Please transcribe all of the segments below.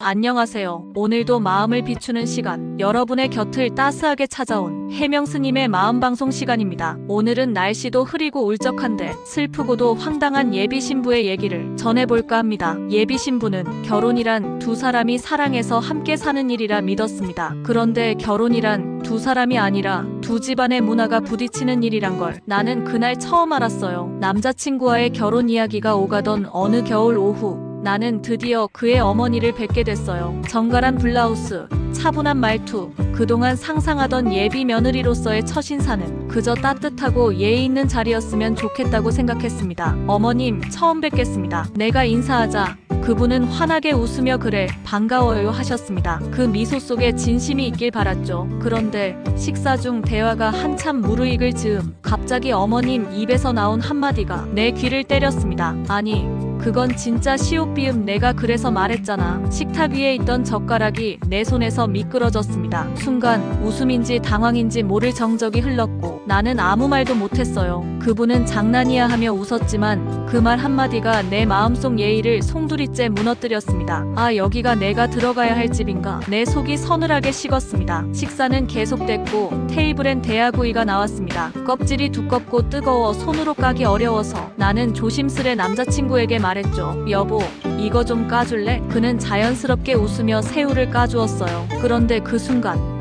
안녕하세요. 오늘도 마음을 비추는 시간, 여러분의 곁을 따스하게 찾아온 해명스님의 마음방송 시간입니다. 오늘은 날씨도 흐리고 울적한데 슬프고도 황당한 예비신부의 얘기를 전해볼까 합니다. 예비신부는 결혼이란 두 사람이 사랑해서 함께 사는 일이라 믿었습니다. 그런데 결혼이란 두 사람이 아니라 두 집안의 문화가 부딪히는 일이란 걸 나는 그날 처음 알았어요. 남자친구와의 결혼 이야기가 오가던 어느 겨울 오후, 나는 드디어 그의 어머니를 뵙게 됐어요. 정갈한 블라우스, 차분한 말투, 그동안 상상하던 예비 며느리로서의 첫 인사는 그저 따뜻하고 예의 있는 자리였으면 좋겠다고 생각했습니다. 어머님, 처음 뵙겠습니다. 내가 인사하자 그분은 환하게 웃으며 그래, 반가워요 하셨습니다. 그 미소 속에 진심이 있길 바랐죠. 그런데 식사 중 대화가 한참 무르익을 즈음 갑자기 어머님 입에서 나온 한마디가 내 귀를 때렸습니다. 아니, 그건 진짜 시옷비음. 내가 그래서 말했잖아. 식탁 위에 있던 젓가락이 내 손에서 미끄러졌습니다. 순간 웃음인지 당황인지 모를 정적이 흘렀고 나는 아무 말도 못했어요. 그분은 장난이야 하며 웃었지만 그 말 한마디가 내 마음속 예의를 송두리째 무너뜨렸습니다. 아, 여기가 내가 들어가야 할 집인가? 내 속이 서늘하게 식었습니다. 식사는 계속됐고 테이블엔 대하구이가 나왔습니다. 껍질이 두껍고 뜨거워 손으로 까기 어려워서 나는 조심스레 남자친구에게 말했죠. 여보, 이거 좀 까줄래? 그는 자연스럽게 웃으며 새우를 까주었어요. 그런데 그 순간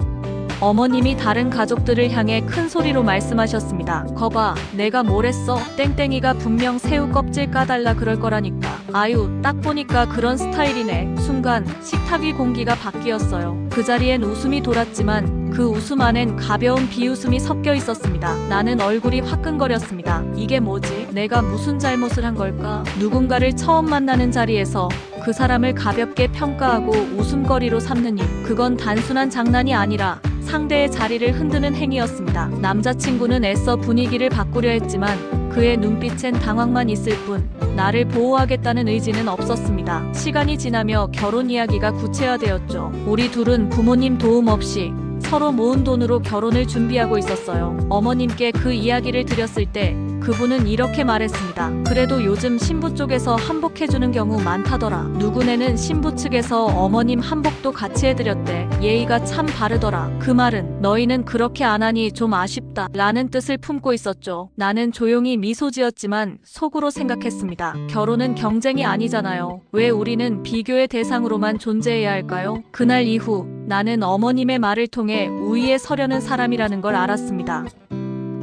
어머님이 다른 가족들을 향해 큰 소리로 말씀하셨습니다. 거봐, 내가 뭘 했어? 땡땡이가 분명 새우 껍질 까달라 그럴 거라니까. 아유, 딱 보니까 그런 스타일이네. 순간 식탁 위 공기가 바뀌었어요. 그 자리엔 웃음이 돌았지만 그 웃음 안엔 가벼운 비웃음이 섞여 있었습니다. 나는 얼굴이 화끈거렸습니다. 이게 뭐지? 내가 무슨 잘못을 한 걸까? 누군가를 처음 만나는 자리에서 그 사람을 가볍게 평가하고 웃음거리로 삼는 일, 그건 단순한 장난이 아니라 상대의 자리를 흔드는 행위였습니다. 남자친구는 애써 분위기를 바꾸려 했지만 그의 눈빛엔 당황만 있을 뿐 나를 보호하겠다는 의지는 없었습니다. 시간이 지나며 결혼 이야기가 구체화되었죠. 우리 둘은 부모님 도움 없이 서로 모은 돈으로 결혼을 준비하고 있었어요. 어머님께 그 이야기를 드렸을 때 그분은 이렇게 말했습니다. 그래도 요즘 신부 쪽에서 한복해주는 경우 많다더라. 누구네는 신부 측에서 어머님 한복도 같이 해드렸대. 예의가 참 바르더라. 그 말은 너희는 그렇게 안 하니 좀 아쉽다 라는 뜻을 품고 있었죠. 나는 조용히 미소 지었지만 속으로 생각했습니다. 결혼은 경쟁이 아니잖아요. 왜 우리는 비교의 대상으로만 존재해야 할까요? 그날 이후 나는 어머님의 말을 통해 우위에 서려는 사람이라는 걸 알았습니다.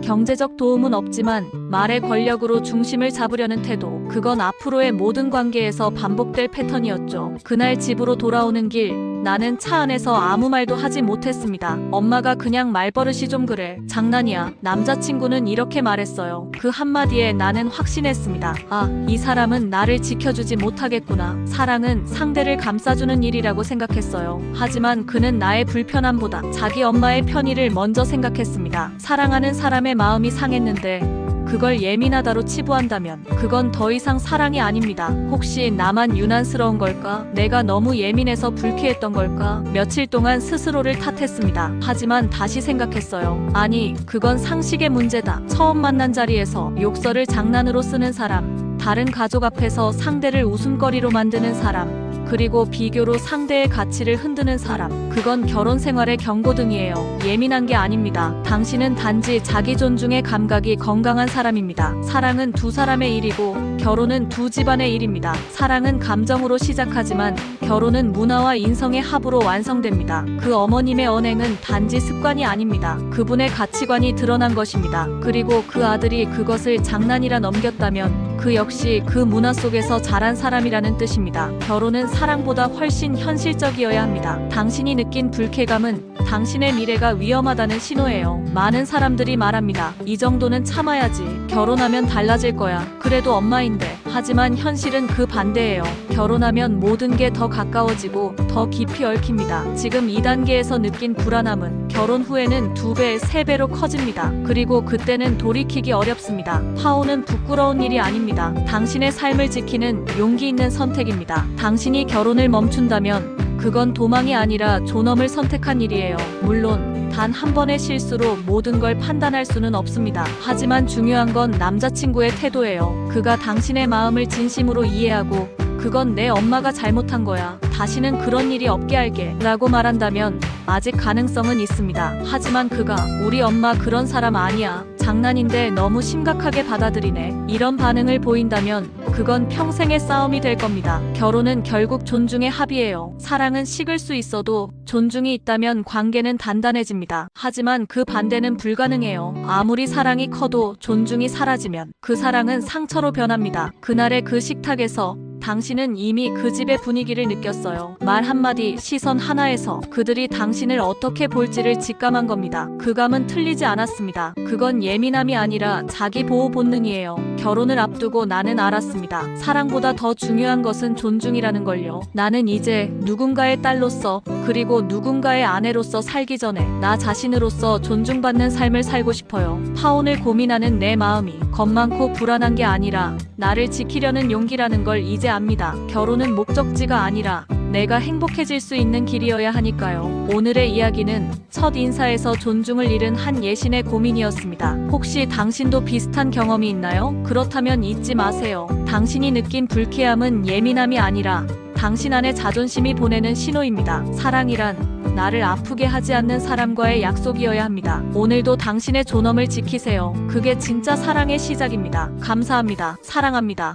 경제적 도움은 없지만 말의 권력으로 중심을 잡으려는 태도, 그건 앞으로의 모든 관계에서 반복될 패턴이었죠. 그날 집으로 돌아오는 길, 나는 차 안에서 아무 말도 하지 못했습니다. 엄마가 그냥 말버릇이 좀 그래. 장난이야. 남자친구는 이렇게 말했어요. 그 한마디에 나는 확신했습니다. 아, 이 사람은 나를 지켜주지 못하겠구나. 사랑은 상대를 감싸주는 일이라고 생각했어요. 하지만 그는 나의 불편함보다 자기 엄마의 편의를 먼저 생각했습니다. 사랑하는 사람의 마음이 상했는데 그걸 예민하다로 치부한다면 그건 더 이상 사랑이 아닙니다. 혹시 나만 유난스러운 걸까? 내가 너무 예민해서 불쾌했던 걸까? 며칠 동안 스스로를 탓했습니다. 하지만 다시 생각했어요. 아니, 그건 상식의 문제다. 처음 만난 자리에서 욕설을 장난으로 쓰는 사람, 다른 가족 앞에서 상대를 웃음거리로 만드는 사람, 그리고 비교로 상대의 가치를 흔드는 사람, 그건 결혼 생활의 경고등이에요. 예민한 게 아닙니다. 당신은 단지 자기 존중의 감각이 건강한 사람입니다. 사랑은 두 사람의 일이고 결혼은 두 집안의 일입니다. 사랑은 감정으로 시작하지만 결혼은 문화와 인성의 합으로 완성됩니다. 그 어머님의 언행은 단지 습관이 아닙니다. 그분의 가치관이 드러난 것입니다. 그리고 그 아들이 그것을 장난이라 넘겼다면 그 역시 그 문화 속에서 자란 사람이라는 뜻입니다. 결혼은 사랑보다 훨씬 현실적이어야 합니다. 당신이 느낀 불쾌감은 당신의 미래가 위험하다는 신호예요. 많은 사람들이 말합니다. 이 정도는 참아야지. 결혼하면 달라질 거야. 그래도 엄마인데. 하지만 현실은 그 반대예요. 결혼하면 모든 게 더 가까워지고 더 깊이 얽힙니다. 지금 2단계에서 느낀 불안함은 결혼 후에는 2배, 3배로 커집니다. 그리고 그때는 돌이키기 어렵습니다. 파혼은 부끄러운 일이 아닙니다. 당신의 삶을 지키는 용기 있는 선택입니다. 당신이 결혼을 멈춘다면 그건 도망이 아니라 존엄을 선택한 일이에요. 물론 단 한 번의 실수로 모든 걸 판단할 수는 없습니다. 하지만 중요한 건 남자친구의 태도예요. 그가 당신의 마음을 진심으로 이해하고 그건 내 엄마가 잘못한 거야. 다시는 그런 일이 없게 할게. 라고 말한다면 아직 가능성은 있습니다. 하지만 그가 우리 엄마 그런 사람 아니야. 장난인데 너무 심각하게 받아들이네. 이런 반응을 보인다면 그건 평생의 싸움이 될 겁니다. 결혼은 결국 존중의 합의예요. 사랑은 식을 수 있어도 존중이 있다면 관계는 단단해집니다. 하지만 그 반대는 불가능해요. 아무리 사랑이 커도 존중이 사라지면 그 사랑은 상처로 변합니다. 그날의 그 식탁에서 당신은 이미 그 집의 분위기를 느꼈어요. 말 한마디, 시선 하나에서 그들이 당신을 어떻게 볼지를 직감한 겁니다. 그 감은 틀리지 않았습니다. 그건 예민함이 아니라 자기 보호 본능이에요. 결혼을 앞두고 나는 알았습니다. 사랑보다 더 중요한 것은 존중이라는 걸요. 나는 이제 누군가의 딸로서 그리고 누군가의 아내로서 살기 전에 나 자신으로서 존중받는 삶을 살고 싶어요. 파혼을 고민하는 내 마음이 겁 많고 불안한 게 아니라 나를 지키려는 용기라는 걸 이제 압니다. 결혼은 목적지가 아니라 내가 행복해질 수 있는 길이어야 하니까요. 오늘의 이야기는 첫 인사에서 존중을 잃은 한 예신의 고민이었습니다. 혹시 당신도 비슷한 경험이 있나요? 그렇다면 잊지 마세요. 당신이 느낀 불쾌함은 예민함이 아니라 당신 안의 자존심이 보내는 신호입니다. 사랑이란 나를 아프게 하지 않는 사람과의 약속이어야 합니다. 오늘도 당신의 존엄을 지키세요. 그게 진짜 사랑의 시작입니다. 감사합니다. 사랑합니다.